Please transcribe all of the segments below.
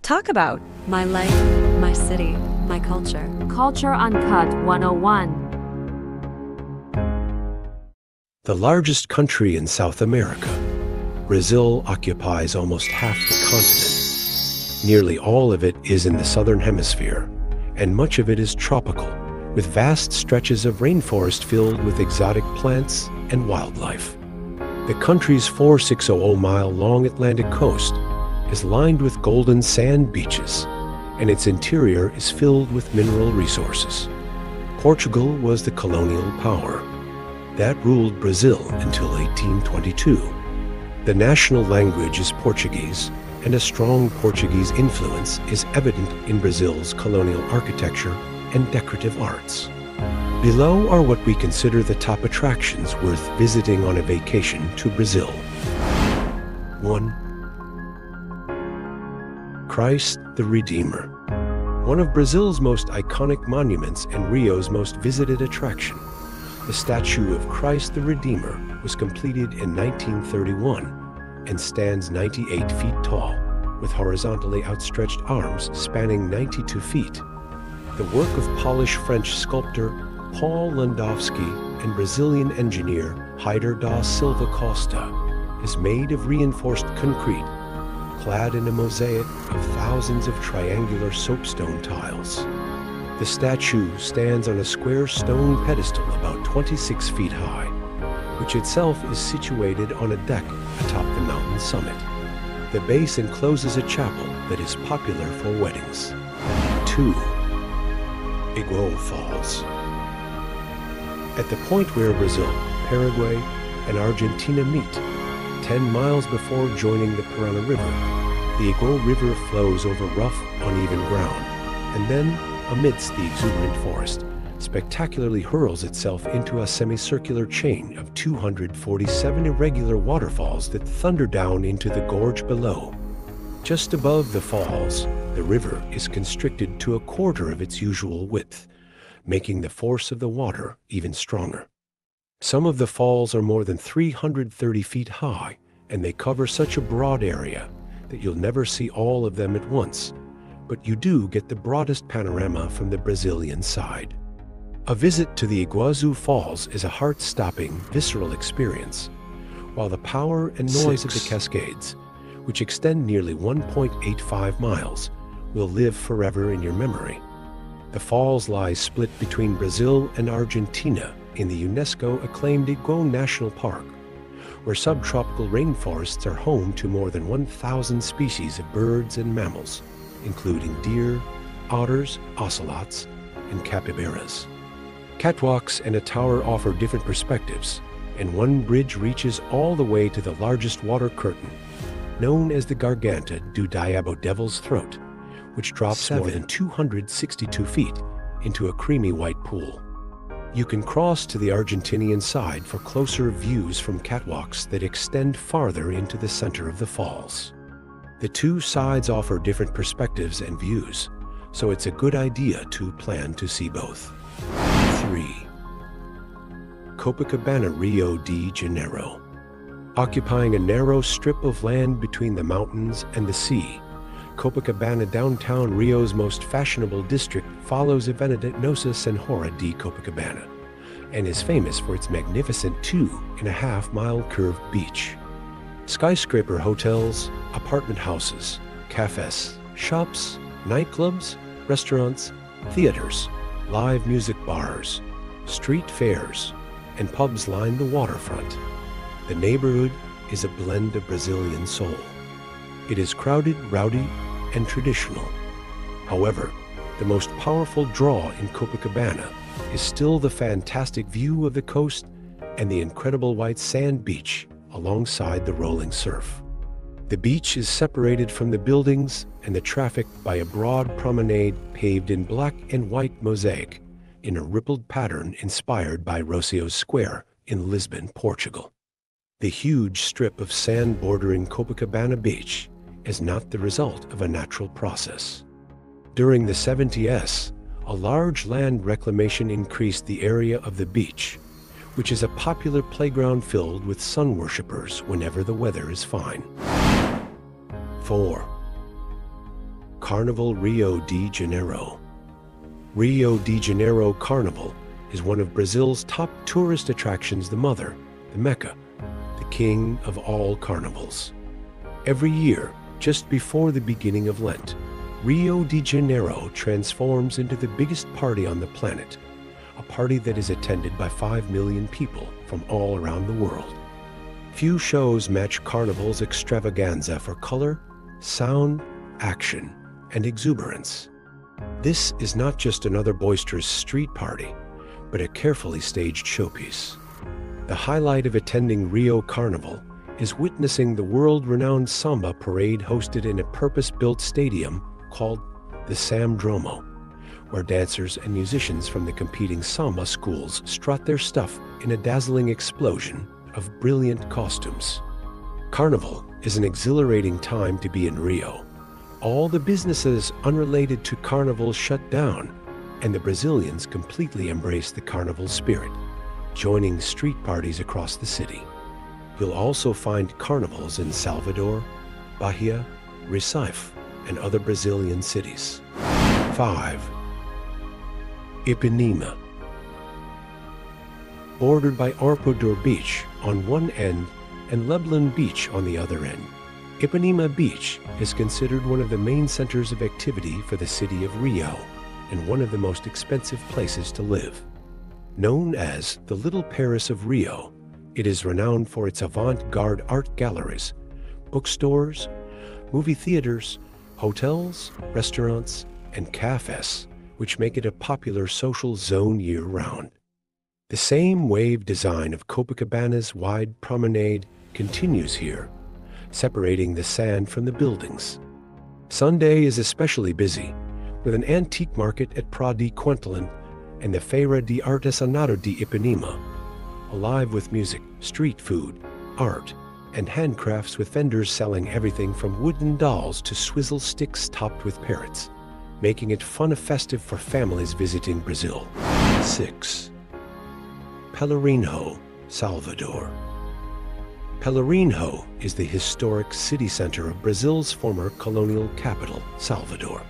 Talk about My life, my city, my culture. Culture Uncut 101. The largest country in South America, Brazil occupies almost half the continent. Nearly all of it is in the southern hemisphere, and much of it is tropical, with vast stretches of rainforest filled with exotic plants and wildlife. The country's 4,600-mile-long Atlantic coast is lined with golden sand beaches, and its interior is filled with mineral resources. Portugal was the colonial power that ruled Brazil until 1822. The national language is Portuguese, and a strong Portuguese influence is evident in Brazil's colonial architecture and decorative arts. Below are what we consider the top attractions worth visiting on a vacation to Brazil. 1. Christ the Redeemer. One of Brazil's most iconic monuments and Rio's most visited attraction, the statue of Christ the Redeemer was completed in 1931 and stands 98 feet tall, with horizontally outstretched arms spanning 92 feet. The work of Polish French sculptor Paul Landowski and Brazilian engineer Heider da Silva Costa is made of reinforced concrete, clad in a mosaic of thousands of triangular soapstone tiles. The statue stands on a square stone pedestal about 26 feet high, which itself is situated on a deck atop the mountain summit. The base encloses a chapel that is popular for weddings. 2. Iguazu Falls. At the point where Brazil, Paraguay, and Argentina meet, 10 miles before joining the Parana River, the Iguazu River flows over rough, uneven ground, and then, amidst the exuberant forest, spectacularly hurls itself into a semicircular chain of 247 irregular waterfalls that thunder down into the gorge below. Just above the falls, the river is constricted to a quarter of its usual width, making the force of the water even stronger. Some of the falls are more than 330 feet high, and they cover such a broad area that you'll never see all of them at once, but you do get the broadest panorama from the Brazilian side. A visit to the Iguazu Falls is a heart-stopping, visceral experience, while the power and noise of the Cascades, which extend nearly 1.85 miles, will live forever in your memory. The falls lie split between Brazil and Argentina in the UNESCO-acclaimed Iguazu National Park, where subtropical rainforests are home to more than 1,000 species of birds and mammals, including deer, otters, ocelots, and capybaras. Catwalks and a tower offer different perspectives, and one bridge reaches all the way to the largest water curtain, known as the Garganta do Diabo Devil's Throat, which drops more than 262 feet into a creamy white pool. You can cross to the Argentinian side for closer views from catwalks that extend farther into the center of the falls. The two sides offer different perspectives and views, so it's a good idea to plan to see both. 3. Copacabana, Rio de Janeiro. Occupying a narrow strip of land between the mountains and the sea, Copacabana, downtown Rio's most fashionable district, follows Avenida Nossa Senhora de Copacabana and is famous for its magnificent 2.5-mile curved beach. Skyscraper hotels, apartment houses, cafes, shops, nightclubs, restaurants, theaters, live music bars, street fairs, and pubs line the waterfront. The neighborhood is a blend of Brazilian soul. It is crowded, rowdy, and traditional. However, the most powerful draw in Copacabana is still the fantastic view of the coast and the incredible white sand beach alongside the rolling surf. The beach is separated from the buildings and the traffic by a broad promenade paved in black and white mosaic in a rippled pattern inspired by Rosseau's Square in Lisbon, Portugal. The huge strip of sand bordering Copacabana Beach is not the result of a natural process. During the 70s, a large land reclamation increased the area of the beach, which is a popular playground filled with sun worshippers whenever the weather is fine. 4. Carnival Rio de Janeiro. Rio de Janeiro Carnival is one of Brazil's top tourist attractions, the Mother, the Mecca, the king of all carnivals. Every year, just before the beginning of Lent, Rio de Janeiro transforms into the biggest party on the planet, a party that is attended by 5 million people from all around the world. Few shows match Carnival's extravaganza for color, sound, action, and exuberance. This is not just another boisterous street party, but a carefully staged showpiece. The highlight of attending Rio Carnival is witnessing the world-renowned samba parade hosted in a purpose-built stadium called the Sambódromo, where dancers and musicians from the competing samba schools strut their stuff in a dazzling explosion of brilliant costumes. Carnival is an exhilarating time to be in Rio. All the businesses unrelated to Carnival shut down, and the Brazilians completely embrace the Carnival spirit, joining street parties across the city. You'll also find carnivals in Salvador, Bahia, Recife, and other Brazilian cities. 5. Ipanema. Bordered by Arpoador Beach on one end and Leblon Beach on the other end, Ipanema Beach is considered one of the main centers of activity for the city of Rio and one of the most expensive places to live. Known as the Little Paris of Rio, it is renowned for its avant-garde art galleries, bookstores, movie theaters, hotels, restaurants, and cafes, which make it a popular social zone year-round. The same wave design of Copacabana's wide promenade continues here, separating the sand from the buildings. Sunday is especially busy, with an antique market at Praia de Quintolin and the Feira de Artesanato de Ipanema, alive with music, street food, art, and handcrafts, with vendors selling everything from wooden dolls to swizzle sticks topped with parrots, making it fun and festive for families visiting Brazil. 6. Pelourinho, Salvador. Pelourinho is the historic city center of Brazil's former colonial capital, Salvador.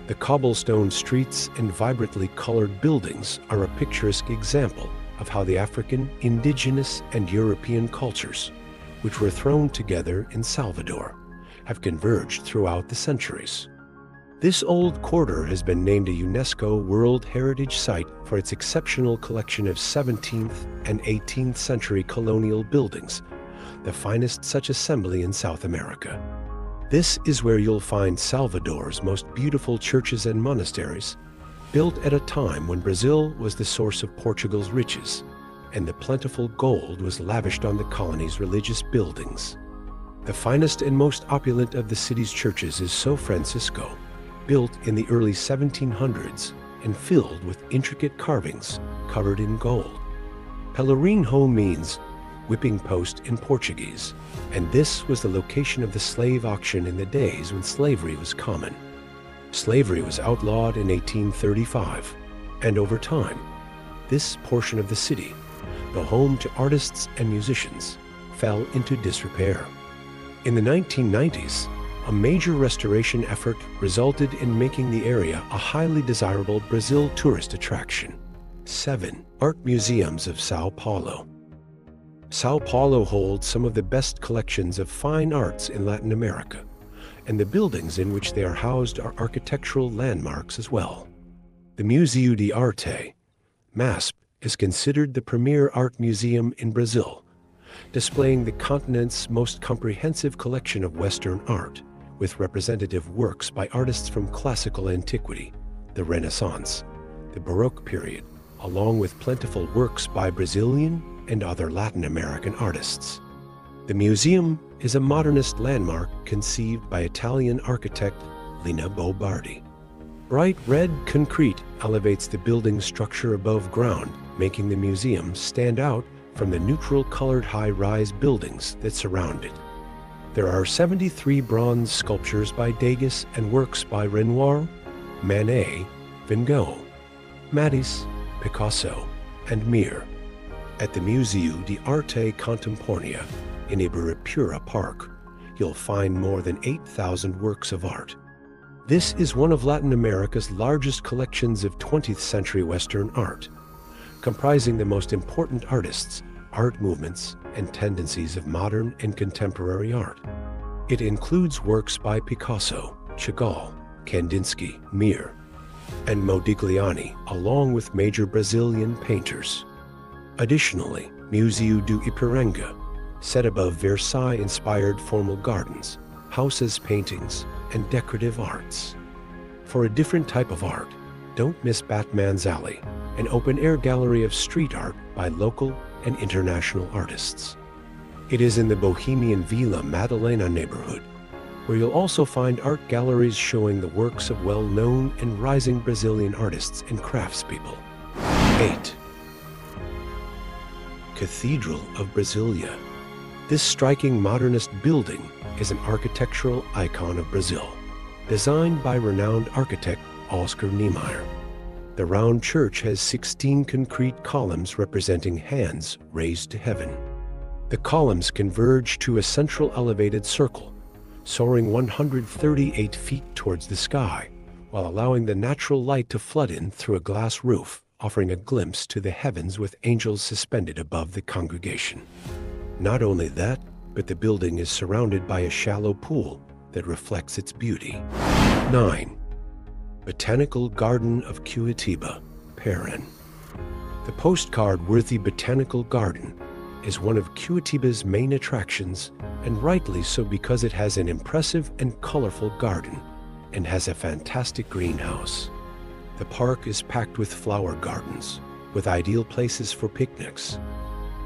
The cobblestone streets and vibrantly colored buildings are a picturesque example of how the African, indigenous, and European cultures, which were thrown together in Salvador, have converged throughout the centuries. This old quarter has been named a UNESCO World Heritage Site for its exceptional collection of 17th and 18th century colonial buildings, the finest such assembly in South America. This is where you'll find Salvador's most beautiful churches and monasteries, built at a time when Brazil was the source of Portugal's riches, and the plentiful gold was lavished on the colony's religious buildings. The finest and most opulent of the city's churches is São Francisco, built in the early 1700s and filled with intricate carvings covered in gold. Pelourinho means whipping post in Portuguese, and this was the location of the slave auction in the days when slavery was common. Slavery was outlawed in 1835, and over time, this portion of the city, the home to artists and musicians, fell into disrepair. In the 1990s, a major restoration effort resulted in making the area a highly desirable Brazil tourist attraction. 7. Art Museums of São Paulo. São Paulo holds some of the best collections of fine arts in Latin America, and the buildings in which they are housed are architectural landmarks as well. The Museu de Arte, MASP, is considered the premier art museum in Brazil, displaying the continent's most comprehensive collection of Western art, with representative works by artists from classical antiquity, the Renaissance, the Baroque period, along with plentiful works by Brazilian and other Latin American artists. The museum is a modernist landmark conceived by Italian architect Lina Bobardi. Bright red concrete elevates the building's structure above ground, making the museum stand out from the neutral-colored high-rise buildings that surround it. There are 73 bronze sculptures by Degas and works by Renoir, Manet, Van Gogh, Matisse, Picasso, and Mir. At the Museu de Arte Contemporânea in Ibirapura Park, you'll find more than 8,000 works of art. This is one of Latin America's largest collections of 20th century Western art, comprising the most important artists, art movements, and tendencies of modern and contemporary art. It includes works by Picasso, Chagall, Kandinsky, Mir, and Modigliani, along with major Brazilian painters. Additionally, Museu do Ipiranga, set above Versailles-inspired formal gardens, houses paintings, and decorative arts. For a different type of art, don't miss Batman's Alley, an open-air gallery of street art by local and international artists. It is in the bohemian Vila Madalena neighborhood, where you'll also find art galleries showing the works of well-known and rising Brazilian artists and craftspeople. 8. Cathedral of Brasilia. This striking modernist building is an architectural icon of Brazil, designed by renowned architect Oscar Niemeyer. The round church has 16 concrete columns representing hands raised to heaven. The columns converge to a central elevated circle, soaring 138 feet towards the sky, while allowing the natural light to flood in through a glass roof, offering a glimpse to the heavens with angels suspended above the congregation. Not only that, but the building is surrounded by a shallow pool that reflects its beauty. 9. Botanical Garden of Curitiba, Peru. The postcard-worthy Botanical Garden is one of Curitiba's main attractions, and rightly so because it has an impressive and colorful garden and has a fantastic greenhouse. The park is packed with flower gardens, with ideal places for picnics.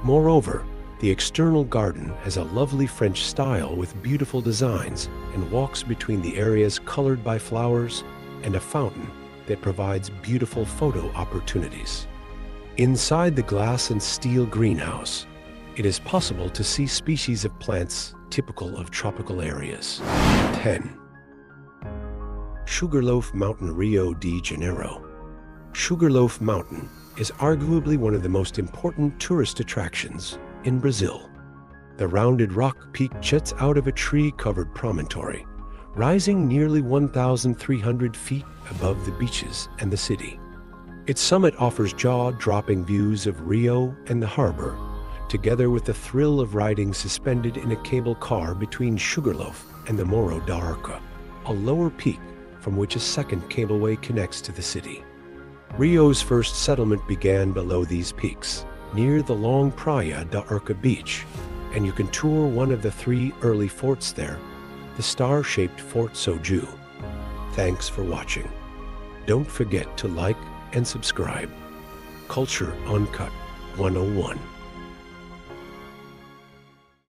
Moreover, the external garden has a lovely French style with beautiful designs and walks between the areas colored by flowers and a fountain that provides beautiful photo opportunities. Inside the glass and steel greenhouse, it is possible to see species of plants typical of tropical areas. 10. Sugarloaf Mountain, Rio de Janeiro. Sugarloaf Mountain is arguably one of the most important tourist attractions in Brazil. The rounded rock peak juts out of a tree-covered promontory, rising nearly 1,300 feet above the beaches and the city. Its summit offers jaw-dropping views of Rio and the harbor, together with the thrill of riding suspended in a cable car between Sugarloaf and the Morro da Arca, a lower peak from which a second cableway connects to the city. Rio's first settlement began below these peaks, near the long Praia da Arca beach, and you can tour one of the 3 early forts there, the star-shaped Fort Soju. Thanks for watching. Don't forget to like and subscribe. Culture Uncut 101.